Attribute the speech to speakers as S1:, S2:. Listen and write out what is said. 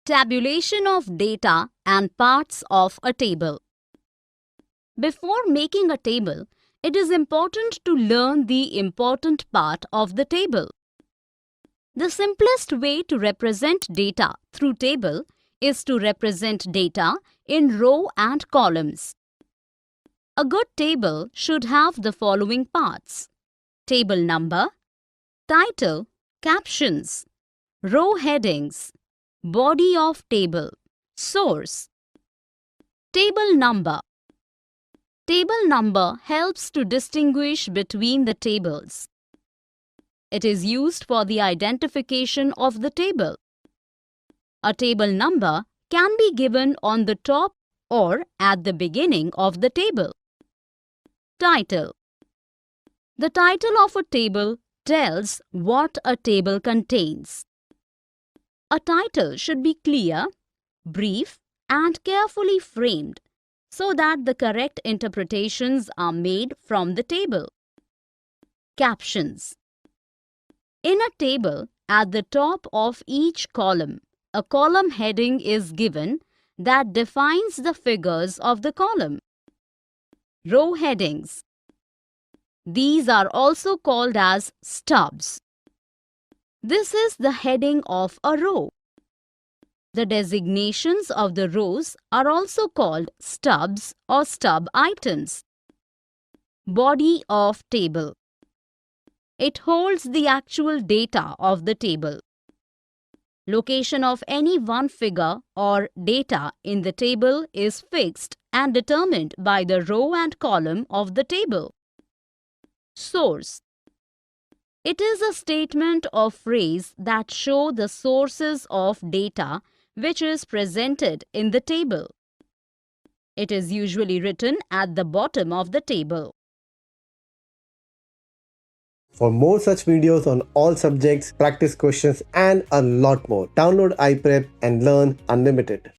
S1: Tabulation of data and parts of a table. Before making a table, it is important to learn the important part of the table. The simplest way to represent data through table is to represent data in row and columns. A good table should have the following parts: table number, title, captions, row headings, body of table, source. Table number. Table number helps to distinguish between the tables. It is used for the identification of the table. A table number can be given on the top or at the beginning of the table. Title. The title of a table tells what a table contains. A title should be clear, brief, and carefully framed so that the correct interpretations are made from the table. Captions. In a table, at the top of each column, a column heading is given that defines the figures of the column. Row headings. These are also called as stubs. This is the heading of a row. The designations of the rows are also called stubs or stub items. Body of table. It holds the actual data of the table. Location of any one figure or data in the table is fixed and determined by the row and column of the table. Source. It is a statement or phrase that shows the sources of data which is presented in the table. It is usually written at the bottom of the table.
S2: For more such videos on all subjects, practice questions, and a lot more, download iPrep and learn unlimited.